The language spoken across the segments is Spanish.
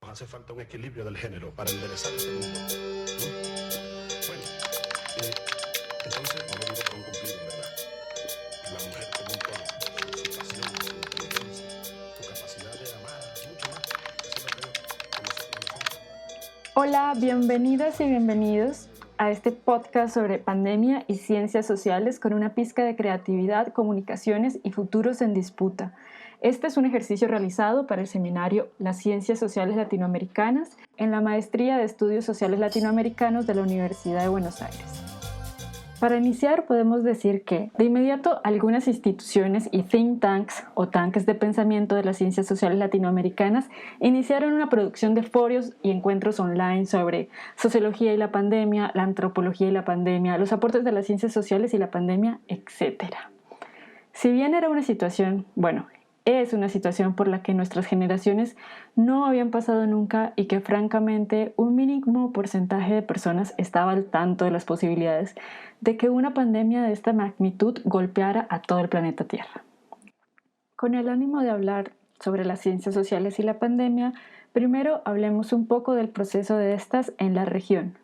hace falta un equilibrio del género para enderezar este mundo. Bueno, entonces no lo digo por un cumplido, ¿verdad? La mujer como un todo, su pasión, su inteligencia, su capacidad de amar, mucho más. Eso lo creo que nosotros hacemos. Hola, bienvenidas y bienvenidos a este podcast sobre pandemia y ciencias sociales con una pizca de creatividad, comunicaciones y futuros en disputa. Este es un ejercicio realizado para el seminario Las Ciencias Sociales Latinoamericanas en la Maestría de Estudios Sociales Latinoamericanos de la Universidad de Buenos Aires. Para iniciar, podemos decir que, de inmediato, algunas instituciones y think tanks o tanques de pensamiento de las ciencias sociales latinoamericanas iniciaron una producción de foros y encuentros online sobre sociología y la pandemia, la antropología y la pandemia, los aportes de las ciencias sociales y la pandemia, etc. Si bien era una situación, es una situación por la que nuestras generaciones no habían pasado nunca y que francamente un mínimo porcentaje de personas estaba al tanto de las posibilidades de que una pandemia de esta magnitud golpeara a todo el planeta Tierra. Con el ánimo de hablar sobre las ciencias sociales y la pandemia, primero hablemos un poco del proceso de estas en la región.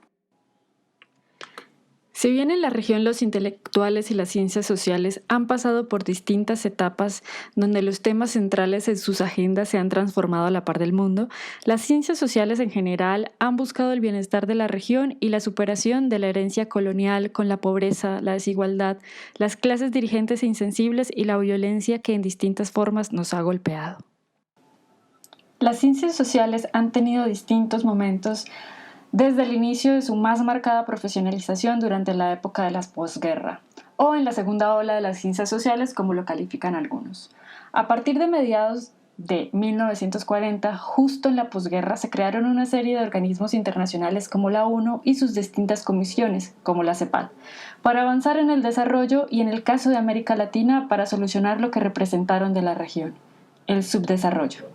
Si bien en la región los intelectuales y las ciencias sociales han pasado por distintas etapas donde los temas centrales en sus agendas se han transformado a la par del mundo, las ciencias sociales en general han buscado el bienestar de la región y la superación de la herencia colonial con la pobreza, la desigualdad, las clases dirigentes e insensibles y la violencia que en distintas formas nos ha golpeado. Las ciencias sociales han tenido distintos momentos desde el inicio de su más marcada profesionalización durante la época de la posguerra, o en la segunda ola de las ciencias sociales, como lo califican algunos. A partir de mediados de 1940, justo en la posguerra, se crearon una serie de organismos internacionales como la ONU y sus distintas comisiones, como la CEPAL, para avanzar en el desarrollo y, en el caso de América Latina, para solucionar lo que representaron de la región, el subdesarrollo.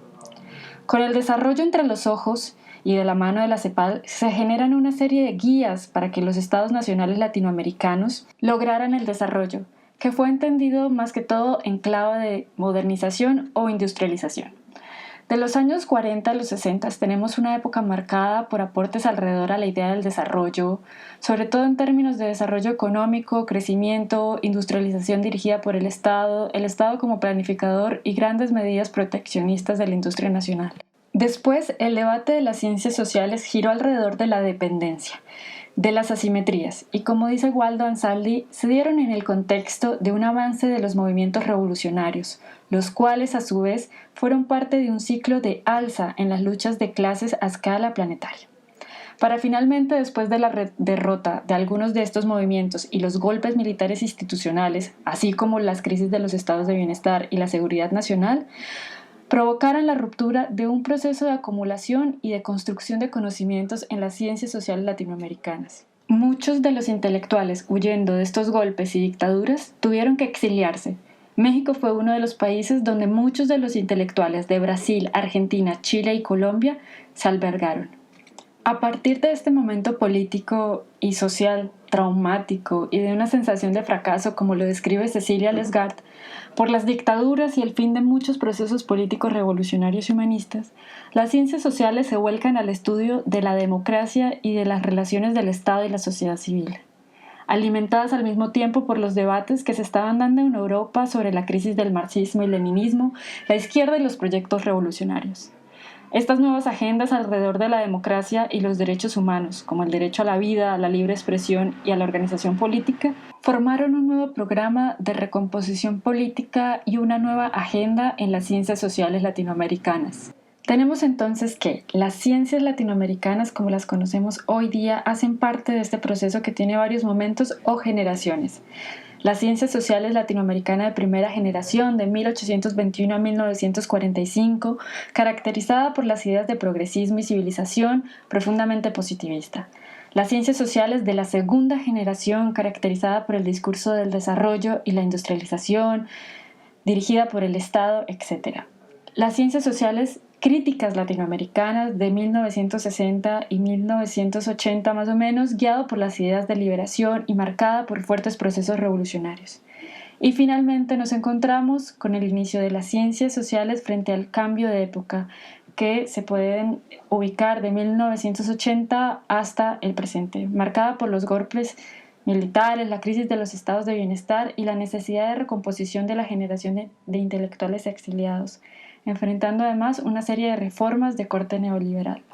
Con el desarrollo entre los ojos y de la mano de la CEPAL se generan una serie de guías para que los estados nacionales latinoamericanos lograran el desarrollo, que fue entendido más que todo en clave de modernización o industrialización. De los años 40 a los 60 tenemos una época marcada por aportes alrededor a la idea del desarrollo, sobre todo en términos de desarrollo económico, crecimiento, industrialización dirigida por el Estado como planificador y grandes medidas proteccionistas de la industria nacional. Después, el debate de las ciencias sociales giró alrededor de la dependencia, de las asimetrías, y como dice Waldo Anzaldi, se dieron en el contexto de un avance de los movimientos revolucionarios, los cuales a su vez fueron parte de un ciclo de alza en las luchas de clases a escala planetaria. Para finalmente, después de la derrota de algunos de estos movimientos y los golpes militares institucionales, así como las crisis de los estados de bienestar y la seguridad nacional, provocaran la ruptura de un proceso de acumulación y de construcción de conocimientos en las ciencias sociales latinoamericanas. Muchos de los intelectuales, huyendo de estos golpes y dictaduras, tuvieron que exiliarse. México fue uno de los países donde muchos de los intelectuales de Brasil, Argentina, Chile y Colombia se albergaron. A partir de este momento político y social traumático y de una sensación de fracaso, como lo describe Cecilia Lesgard, por las dictaduras y el fin de muchos procesos políticos revolucionarios y humanistas, las ciencias sociales se vuelcan al estudio de la democracia y de las relaciones del Estado y la sociedad civil, alimentadas al mismo tiempo por los debates que se estaban dando en Europa sobre la crisis del marxismo y leninismo, la izquierda y los proyectos revolucionarios. Estas nuevas agendas alrededor de la democracia y los derechos humanos, como el derecho a la vida, a la libre expresión y a la organización política, formaron un nuevo programa de recomposición política y una nueva agenda en las ciencias sociales latinoamericanas. Tenemos entonces que las ciencias latinoamericanas, como las conocemos hoy día, hacen parte de este proceso que tiene varios momentos o generaciones. Las ciencias sociales latinoamericanas de primera generación, de 1821 a 1945, caracterizada por las ideas de progresismo y civilización profundamente positivista. Las ciencias sociales de la segunda generación, caracterizada por el discurso del desarrollo y la industrialización, dirigida por el Estado, etc. Las ciencias sociales críticas latinoamericanas de 1960 y 1980 más o menos, guiado por las ideas de liberación y marcada por fuertes procesos revolucionarios. Y finalmente nos encontramos con el inicio de las ciencias sociales frente al cambio de época, que se pueden ubicar de 1980 hasta el presente, marcada por los golpes militares, la crisis de los estados de bienestar y la necesidad de recomposición de la generación de intelectuales exiliados, enfrentando además una serie de reformas de corte neoliberal.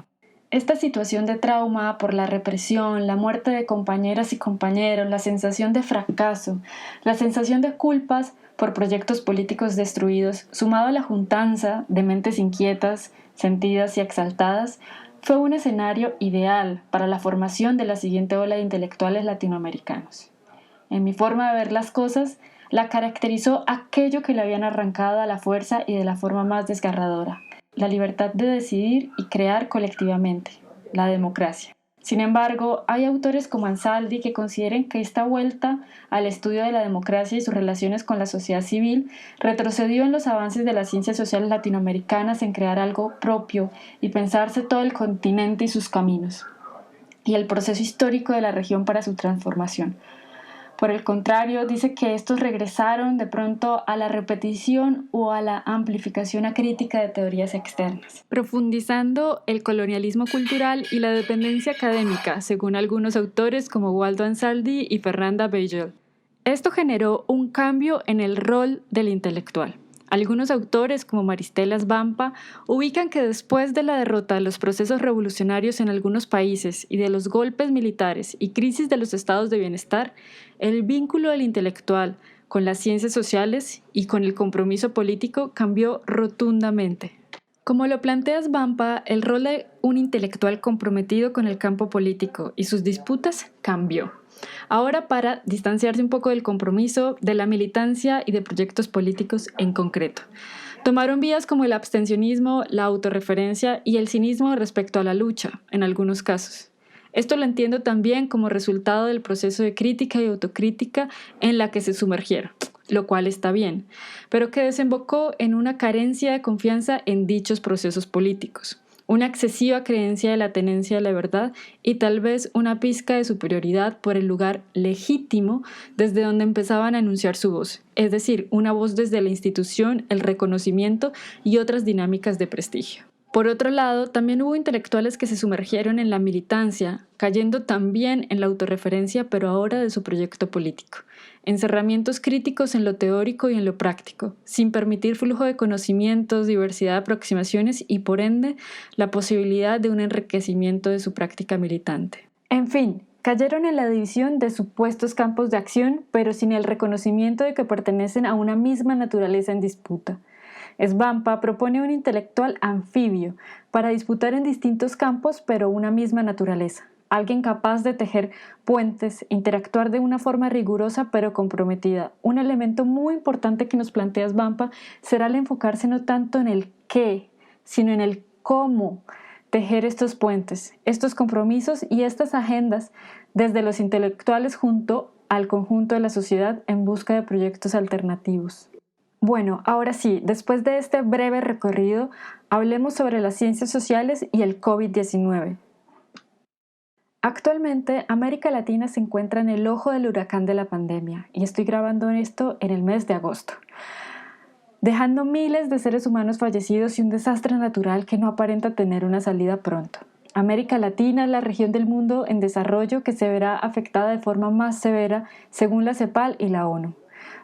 Esta situación de trauma por la represión, la muerte de compañeras y compañeros, la sensación de fracaso, la sensación de culpas por proyectos políticos destruidos, sumado a la juntanza de mentes inquietas, sentidas y exaltadas, fue un escenario ideal para la formación de la siguiente ola de intelectuales latinoamericanos. En mi forma de ver las cosas, la caracterizó aquello que le habían arrancado a la fuerza y de la forma más desgarradora: la libertad de decidir y crear colectivamente, la democracia. Sin embargo, hay autores como Ansaldi que consideran que esta vuelta al estudio de la democracia y sus relaciones con la sociedad civil retrocedió en los avances de las ciencias sociales latinoamericanas en crear algo propio y pensarse todo el continente y sus caminos, y el proceso histórico de la región para su transformación. Por el contrario, dice que estos regresaron de pronto a la repetición o a la amplificación acrítica de teorías externas, profundizando el colonialismo cultural y la dependencia académica, según algunos autores como Waldo Ansaldi y Fernanda Beigel. Esto generó un cambio en el rol del intelectual. Algunos autores, como Maristelas Vampa, ubican que después de la derrota de los procesos revolucionarios en algunos países y de los golpes militares y crisis de los estados de bienestar, el vínculo del intelectual con las ciencias sociales y con el compromiso político cambió rotundamente. Como lo planteas, Vampa, el rol de un intelectual comprometido con el campo político y sus disputas cambió. Ahora, para distanciarse un poco del compromiso, de la militancia y de proyectos políticos en concreto, tomaron vías como el abstencionismo, la autorreferencia y el cinismo respecto a la lucha, en algunos casos. Esto lo entiendo también como resultado del proceso de crítica y autocrítica en la que se sumergieron, lo cual está bien, pero que desembocó en una carencia de confianza en dichos procesos políticos, una excesiva creencia de la tenencia de la verdad y tal vez una pizca de superioridad por el lugar legítimo desde donde empezaban a enunciar su voz, es decir, una voz desde la institución, el reconocimiento y otras dinámicas de prestigio. Por otro lado, también hubo intelectuales que se sumergieron en la militancia, cayendo también en la autorreferencia, pero ahora de su proyecto político. Encerramientos críticos en lo teórico y en lo práctico, sin permitir flujo de conocimientos, diversidad de aproximaciones y, por ende, la posibilidad de un enriquecimiento de su práctica militante. En fin, cayeron en la división de supuestos campos de acción, pero sin el reconocimiento de que pertenecen a una misma naturaleza en disputa. Svampa propone un intelectual anfibio para disputar en distintos campos, pero una misma naturaleza. Alguien capaz de tejer puentes, interactuar de una forma rigurosa pero comprometida. Un elemento muy importante que nos plantea Svampa será el enfocarse no tanto en el qué, sino en el cómo tejer estos puentes, estos compromisos y estas agendas desde los intelectuales junto al conjunto de la sociedad en busca de proyectos alternativos. Bueno, ahora sí, después de este breve recorrido, hablemos sobre las ciencias sociales y el COVID-19. Actualmente, América Latina se encuentra en el ojo del huracán de la pandemia, y estoy grabando esto en el mes de agosto, dejando miles de seres humanos fallecidos y un desastre natural que no aparenta tener una salida pronto. América Latina es la región del mundo en desarrollo que se verá afectada de forma más severa según la CEPAL y la ONU.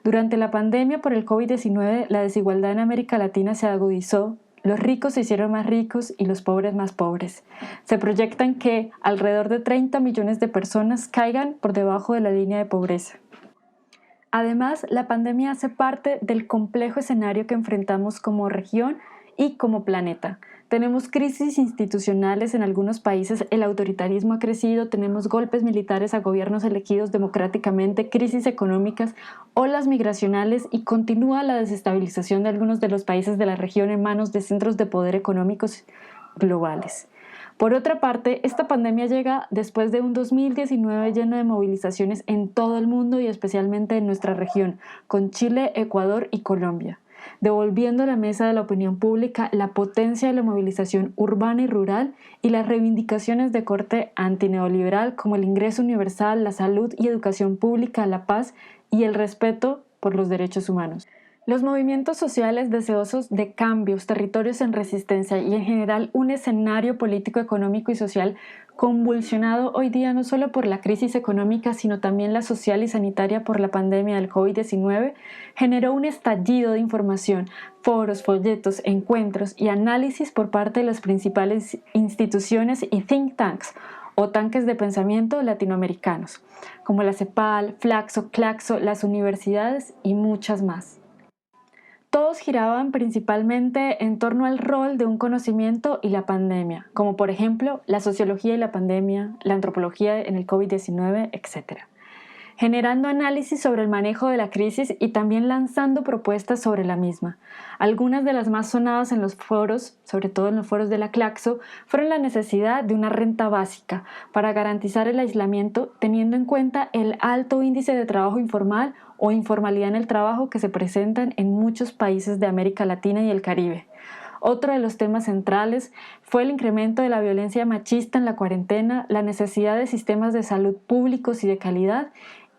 Durante la pandemia por el COVID-19, la desigualdad en América Latina se agudizó, los ricos se hicieron más ricos y los pobres más pobres. Se proyectan que alrededor de 30 millones de personas caigan por debajo de la línea de pobreza. Además, la pandemia hace parte del complejo escenario que enfrentamos como región y como planeta. Tenemos crisis institucionales en algunos países, el autoritarismo ha crecido, tenemos golpes militares a gobiernos elegidos democráticamente, crisis económicas, olas migracionales y continúa la desestabilización de algunos de los países de la región en manos de centros de poder económicos globales. Por otra parte, esta pandemia llega después de un 2019 lleno de movilizaciones en todo el mundo y especialmente en nuestra región, con Chile, Ecuador y Colombia, devolviendo a la mesa de la opinión pública la potencia de la movilización urbana y rural y las reivindicaciones de corte antineoliberal como el ingreso universal, la salud y educación pública, la paz y el respeto por los derechos humanos. Los movimientos sociales deseosos de cambios, territorios en resistencia y en general un escenario político, económico y social convulsionado hoy día no solo por la crisis económica, sino también la social y sanitaria por la pandemia del COVID-19, generó un estallido de información, foros, folletos, encuentros y análisis por parte de las principales instituciones y think tanks o tanques de pensamiento latinoamericanos, como la CEPAL, Flaxo, Claxo, las universidades y muchas más. Todos giraban principalmente en torno al rol de un conocimiento y la pandemia, como por ejemplo la sociología y la pandemia, la antropología en el COVID-19, etc., generando análisis sobre el manejo de la crisis y también lanzando propuestas sobre la misma. Algunas de las más sonadas en los foros, sobre todo en los foros de la Claxo, fueron la necesidad de una renta básica para garantizar el aislamiento, teniendo en cuenta el alto índice de trabajo informal o informalidad en el trabajo que se presentan en muchos países de América Latina y el Caribe. Otro de los temas centrales fue el incremento de la violencia machista en la cuarentena, la necesidad de sistemas de salud públicos y de calidad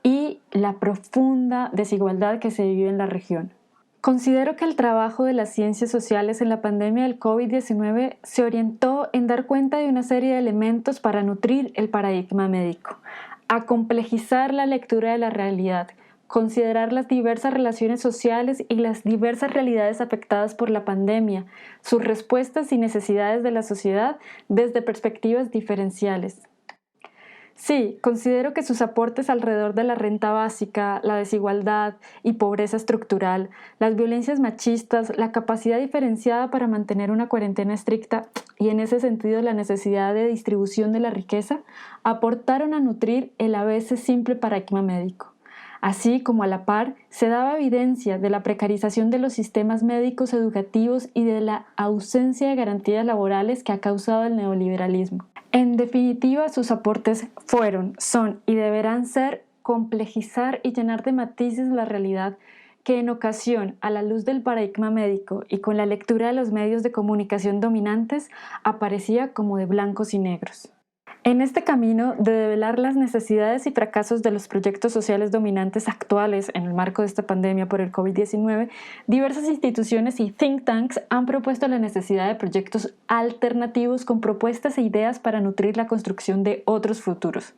y la profunda desigualdad que se vive en la región. Considero que el trabajo de las ciencias sociales en la pandemia del COVID-19 se orientó en dar cuenta de una serie de elementos para nutrir el paradigma médico, a complejizar la lectura de la realidad, considerar las diversas relaciones sociales y las diversas realidades afectadas por la pandemia, sus respuestas y necesidades de la sociedad desde perspectivas diferenciales. Sí, considero que sus aportes alrededor de la renta básica, la desigualdad y pobreza estructural, las violencias machistas, la capacidad diferenciada para mantener una cuarentena estricta y en ese sentido la necesidad de distribución de la riqueza, aportaron a nutrir el a veces simple paradigma médico. Así como a la par se daba evidencia de la precarización de los sistemas médicos educativos y de la ausencia de garantías laborales que ha causado el neoliberalismo. En definitiva, sus aportes fueron, son y deberán ser complejizar y llenar de matices la realidad que en ocasión, a la luz del paradigma médico y con la lectura de los medios de comunicación dominantes, aparecía como de blancos y negros. En este camino de develar las necesidades y fracasos de los proyectos sociales dominantes actuales en el marco de esta pandemia por el COVID-19, diversas instituciones y think tanks han propuesto la necesidad de proyectos alternativos con propuestas e ideas para nutrir la construcción de otros futuros.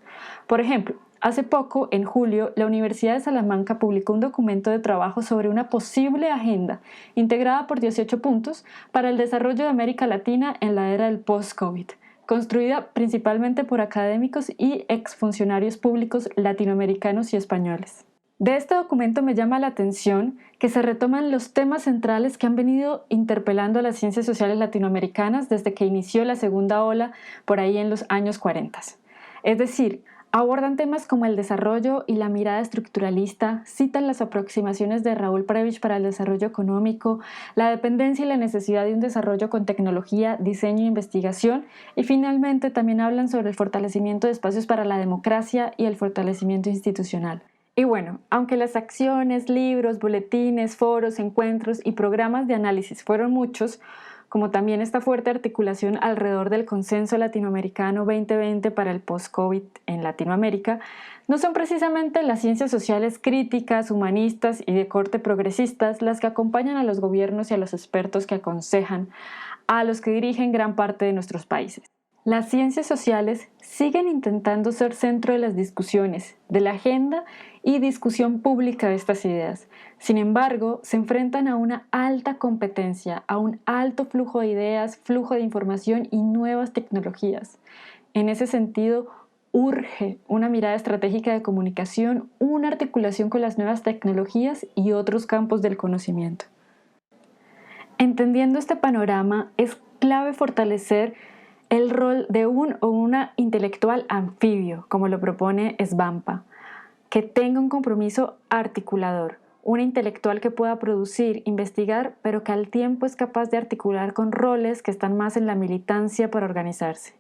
Por ejemplo, hace poco, en julio, la Universidad de Salamanca publicó un documento de trabajo sobre una posible agenda integrada por 18 puntos para el desarrollo de América Latina en la era del post-COVID, construida principalmente por académicos y exfuncionarios públicos latinoamericanos y españoles. De este documento me llama la atención que se retoman los temas centrales que han venido interpelando a las ciencias sociales latinoamericanas desde que inició la segunda ola por ahí en los años 40. Es decir, abordan temas como el desarrollo y la mirada estructuralista, citan las aproximaciones de Raúl Prebisch para el desarrollo económico, la dependencia y la necesidad de un desarrollo con tecnología, diseño e investigación, y finalmente también hablan sobre el fortalecimiento de espacios para la democracia y el fortalecimiento institucional. Y bueno, aunque las acciones, libros, boletines, foros, encuentros y programas de análisis fueron muchos, como también esta fuerte articulación alrededor del Consenso Latinoamericano 2020 para el post-COVID en Latinoamérica, no son precisamente las ciencias sociales críticas, humanistas y de corte progresistas las que acompañan a los gobiernos y a los expertos que aconsejan a los que dirigen gran parte de nuestros países. Las ciencias sociales siguen intentando ser centro de las discusiones, de la agenda y discusión pública de estas ideas. Sin embargo, se enfrentan a una alta competencia, a un alto flujo de ideas, flujo de información y nuevas tecnologías. En ese sentido, urge una mirada estratégica de comunicación, una articulación con las nuevas tecnologías y otros campos del conocimiento. Entendiendo este panorama, es clave fortalecer el rol de un o una intelectual anfibio, como lo propone Svampa, que tenga un compromiso articulador, una intelectual que pueda producir, investigar, pero que al tiempo es capaz de articular con roles que están más en la militancia para organizarse,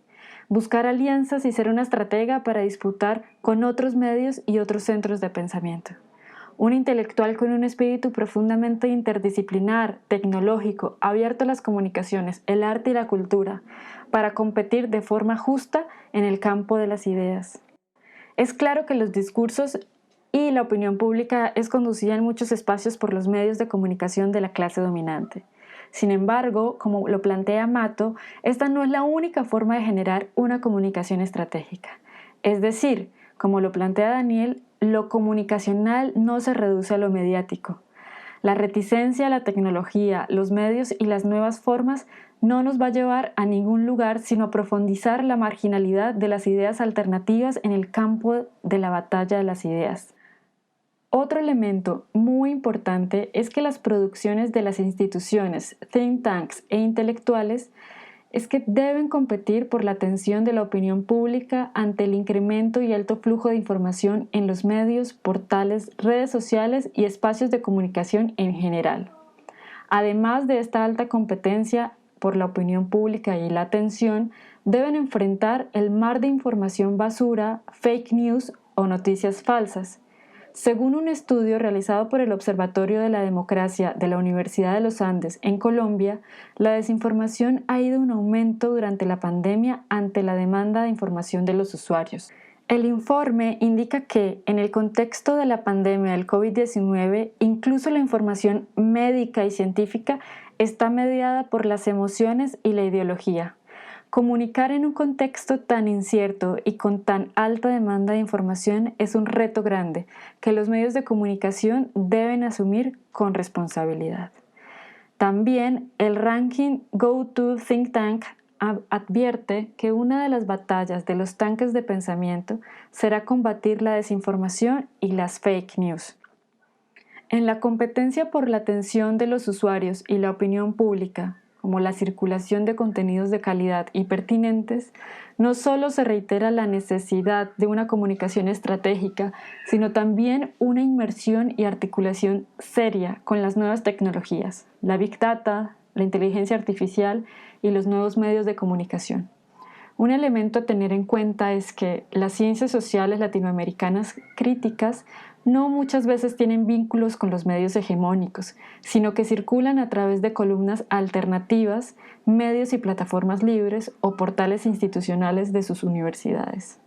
buscar alianzas y ser una estratega para disputar con otros medios y otros centros de pensamiento. Un intelectual con un espíritu profundamente interdisciplinar, tecnológico, abierto a las comunicaciones, el arte y la cultura, para competir de forma justa en el campo de las ideas. Es claro que los discursos y la opinión pública es conducida en muchos espacios por los medios de comunicación de la clase dominante. Sin embargo, como lo plantea Mato, esta no es la única forma de generar una comunicación estratégica. Es decir, como lo plantea Daniel, lo comunicacional no se reduce a lo mediático. La reticencia a la tecnología, los medios y las nuevas formas no nos va a llevar a ningún lugar sino a profundizar la marginalidad de las ideas alternativas en el campo de la batalla de las ideas. Otro elemento muy importante es que las producciones de las instituciones, think tanks e intelectuales es que deben competir por la atención de la opinión pública ante el incremento y alto flujo de información en los medios, portales, redes sociales y espacios de comunicación en general. Además de esta alta competencia por la opinión pública y la atención, deben enfrentar el mar de información basura, fake news o noticias falsas. Según un estudio realizado por el Observatorio de la Democracia de la Universidad de los Andes en Colombia, la desinformación ha ido en aumento durante la pandemia ante la demanda de información de los usuarios. El informe indica que, en el contexto de la pandemia del COVID-19, incluso la información médica y científica está mediada por las emociones y la ideología. Comunicar en un contexto tan incierto y con tan alta demanda de información es un reto grande que los medios de comunicación deben asumir con responsabilidad. También el ranking Go to Think Tank advierte que una de las batallas de los tanques de pensamiento será combatir la desinformación y las fake news. En la competencia por la atención de los usuarios y la opinión pública, como la circulación de contenidos de calidad y pertinentes, no solo se reitera la necesidad de una comunicación estratégica, sino también una inmersión y articulación seria con las nuevas tecnologías, la Big Data, la inteligencia artificial y los nuevos medios de comunicación. Un elemento a tener en cuenta es que las ciencias sociales latinoamericanas críticas no muchas veces tienen vínculos con los medios hegemónicos, sino que circulan a través de columnas alternativas, medios y plataformas libres o portales institucionales de sus universidades.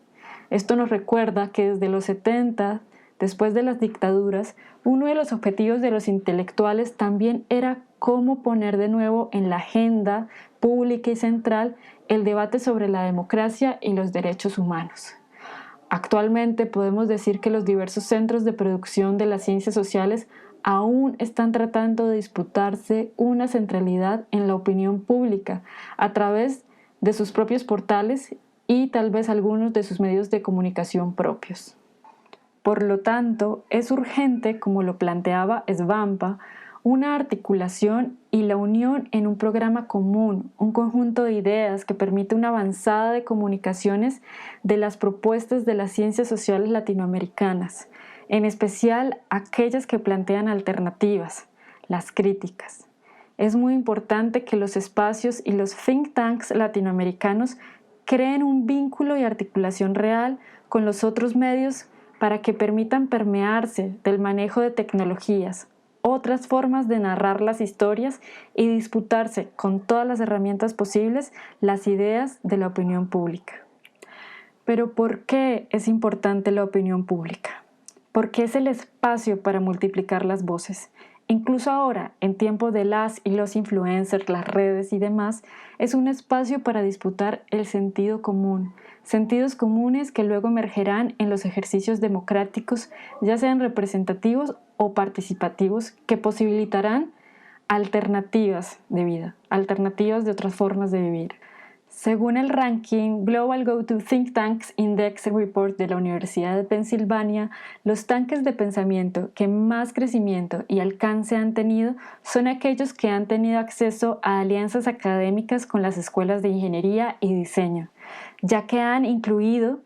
Esto nos recuerda que desde los 70, después de las dictaduras, uno de los objetivos de los intelectuales también era cómo poner de nuevo en la agenda pública y central el debate sobre la democracia y los derechos humanos. Actualmente podemos decir que los diversos centros de producción de las ciencias sociales aún están tratando de disputarse una centralidad en la opinión pública a través de sus propios portales y tal vez algunos de sus medios de comunicación propios. Por lo tanto, es urgente, como lo planteaba Svampa, una articulación y la unión en un programa común, un conjunto de ideas que permite una avanzada de comunicaciones de las propuestas de las ciencias sociales latinoamericanas, en especial aquellas que plantean alternativas, las críticas. Es muy importante que los espacios y los think tanks latinoamericanos creen un vínculo y articulación real con los otros medios para que permitan permearse del manejo de tecnologías, otras formas de narrar las historias y disputarse con todas las herramientas posibles las ideas de la opinión pública. Pero ¿por qué es importante la opinión pública? Porque es el espacio para multiplicar las voces. Incluso ahora, en tiempo de las y los influencers, las redes y demás, es un espacio para disputar el sentido común, sentidos comunes que luego emergerán en los ejercicios democráticos, ya sean representativos o participativos, que posibilitarán alternativas de vida, alternativas de otras formas de vivir. Según el ranking Global Go to Think Tanks Index Report de la Universidad de Pensilvania, los tanques de pensamiento que más crecimiento y alcance han tenido son aquellos que han tenido acceso a alianzas académicas con las escuelas de ingeniería y diseño, ya que han incluido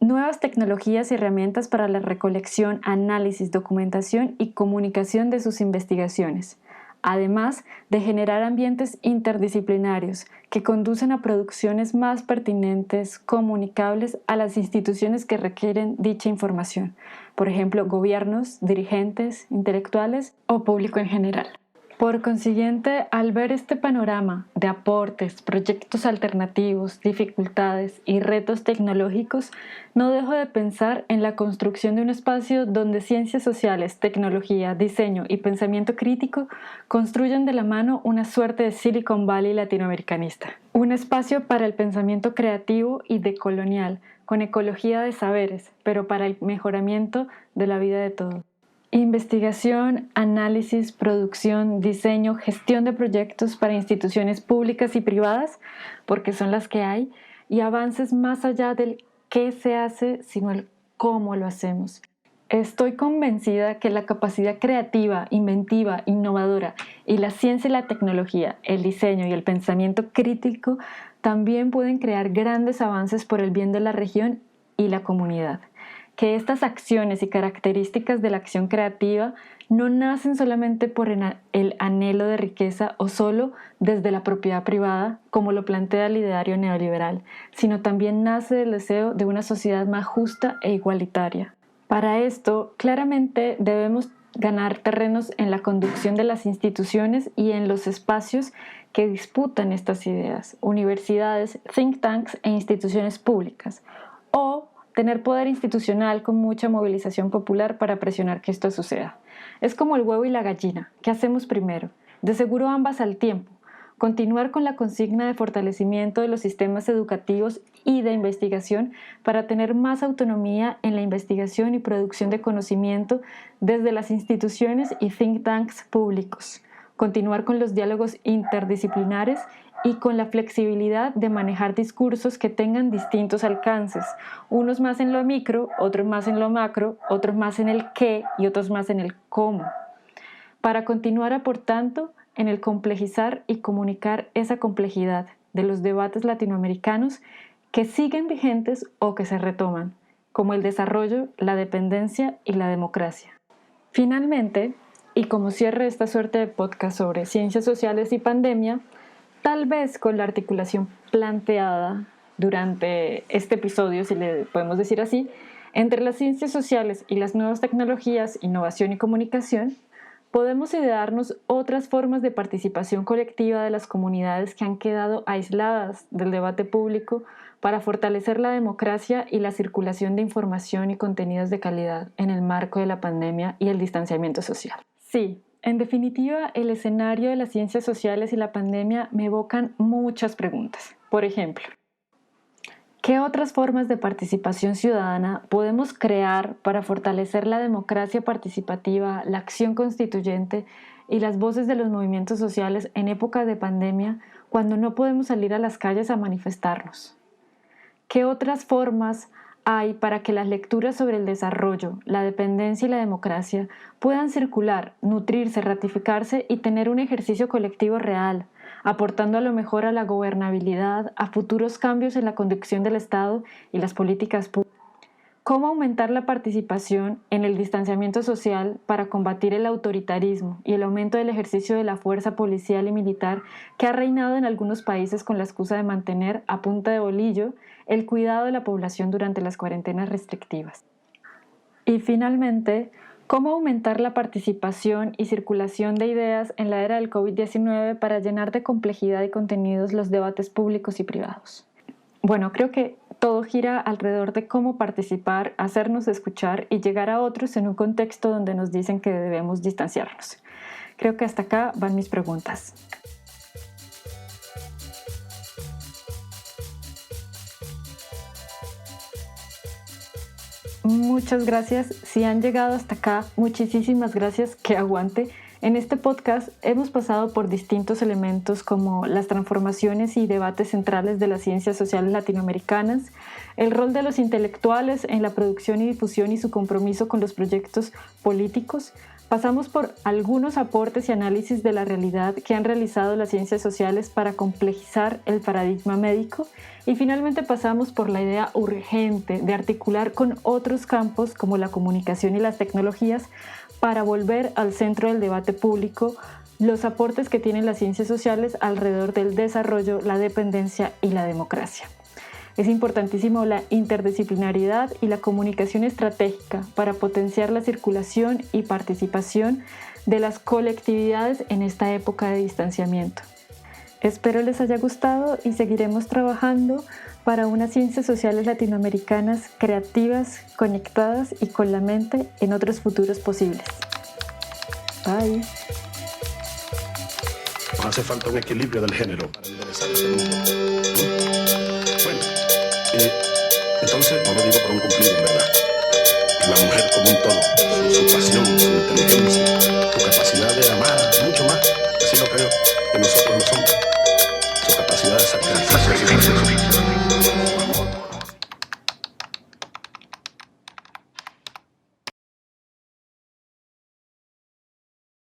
nuevas tecnologías y herramientas para la recolección, análisis, documentación y comunicación de sus investigaciones, además de generar ambientes interdisciplinarios que conducen a producciones más pertinentes, comunicables a las instituciones que requieren dicha información, por ejemplo, gobiernos, dirigentes, intelectuales o público en general. Por consiguiente, al ver este panorama de aportes, proyectos alternativos, dificultades y retos tecnológicos, no dejo de pensar en la construcción de un espacio donde ciencias sociales, tecnología, diseño y pensamiento crítico construyan de la mano una suerte de Silicon Valley latinoamericanista. Un espacio para el pensamiento creativo y decolonial, con ecología de saberes, pero para el mejoramiento de la vida de todos. Investigación, análisis, producción, diseño, gestión de proyectos para instituciones públicas y privadas, porque son las que hay, y avances más allá del qué se hace, sino el cómo lo hacemos. Estoy convencida que la capacidad creativa, inventiva, innovadora y la ciencia y la tecnología, el diseño y el pensamiento crítico también pueden crear grandes avances por el bien de la región y la comunidad. Que estas acciones y características de la acción creativa no nacen solamente por el anhelo de riqueza o solo desde la propiedad privada, como lo plantea el ideario neoliberal, sino también nace del deseo de una sociedad más justa e igualitaria. Para esto, claramente debemos ganar terrenos en la conducción de las instituciones y en los espacios que disputan estas ideas, universidades, think tanks e instituciones públicas, o tener poder institucional con mucha movilización popular para presionar que esto suceda. Es como el huevo y la gallina. ¿Qué hacemos primero? De seguro ambas al tiempo. Continuar con la consigna de fortalecimiento de los sistemas educativos y de investigación para tener más autonomía en la investigación y producción de conocimiento desde las instituciones y think tanks públicos. Continuar con los diálogos interdisciplinares y con la flexibilidad de manejar discursos que tengan distintos alcances, unos más en lo micro, otros más en lo macro, otros más en el qué y otros más en el cómo, para continuar aportando en el complejizar y comunicar esa complejidad de los debates latinoamericanos que siguen vigentes o que se retoman, como el desarrollo, la dependencia y la democracia. Finalmente, y como cierre esta suerte de podcast sobre ciencias sociales y pandemia, tal vez con la articulación planteada durante este episodio, si le podemos decir así, entre las ciencias sociales y las nuevas tecnologías, innovación y comunicación, podemos idearnos otras formas de participación colectiva de las comunidades que han quedado aisladas del debate público para fortalecer la democracia y la circulación de información y contenidos de calidad en el marco de la pandemia y el distanciamiento social. Sí, en definitiva, el escenario de las ciencias sociales y la pandemia me evocan muchas preguntas. Por ejemplo, ¿qué otras formas de participación ciudadana podemos crear para fortalecer la democracia participativa, la acción constituyente y las voces de los movimientos sociales en épocas de pandemia cuando no podemos salir a las calles a manifestarnos? ¿Qué otras formas hay para que las lecturas sobre el desarrollo, la dependencia y la democracia puedan circular, nutrirse, ratificarse y tener un ejercicio colectivo real, aportando a lo mejor a la gobernabilidad, a futuros cambios en la conducción del Estado y las políticas públicas? ¿Cómo aumentar la participación en el distanciamiento social para combatir el autoritarismo y el aumento del ejercicio de la fuerza policial y militar que ha reinado en algunos países con la excusa de mantener a punta de bolillo el cuidado de la población durante las cuarentenas restrictivas? Y finalmente, ¿cómo aumentar la participación y circulación de ideas en la era del COVID-19 para llenar de complejidad y contenidos los debates públicos y privados? Bueno, creo que todo gira alrededor de cómo participar, hacernos escuchar y llegar a otros en un contexto donde nos dicen que debemos distanciarnos. Creo que hasta acá van mis preguntas. Muchas gracias. Si han llegado hasta acá, muchísimas gracias. Que aguante. En este podcast hemos pasado por distintos elementos como las transformaciones y debates centrales de las ciencias sociales latinoamericanas, el rol de los intelectuales en la producción y difusión y su compromiso con los proyectos políticos. Pasamos por algunos aportes y análisis de la realidad que han realizado las ciencias sociales para complejizar el paradigma médico y finalmente pasamos por la idea urgente de articular con otros campos como la comunicación y las tecnologías para volver al centro del debate público los aportes que tienen las ciencias sociales alrededor del desarrollo, la dependencia y la democracia. Es importantísimo la interdisciplinaridad y la comunicación estratégica para potenciar la circulación y participación de las colectividades en esta época de distanciamiento. Espero les haya gustado y seguiremos trabajando para unas ciencias sociales latinoamericanas creativas, conectadas y con la mente en otros futuros posibles. Bye. Nos hace falta un equilibrio del género para enderezar este mundo. Bueno, entonces no lo digo por un cumplido, en verdad. La mujer como un todo, su pasión, su inteligencia, su capacidad de amar, mucho más, así lo creo, que nosotros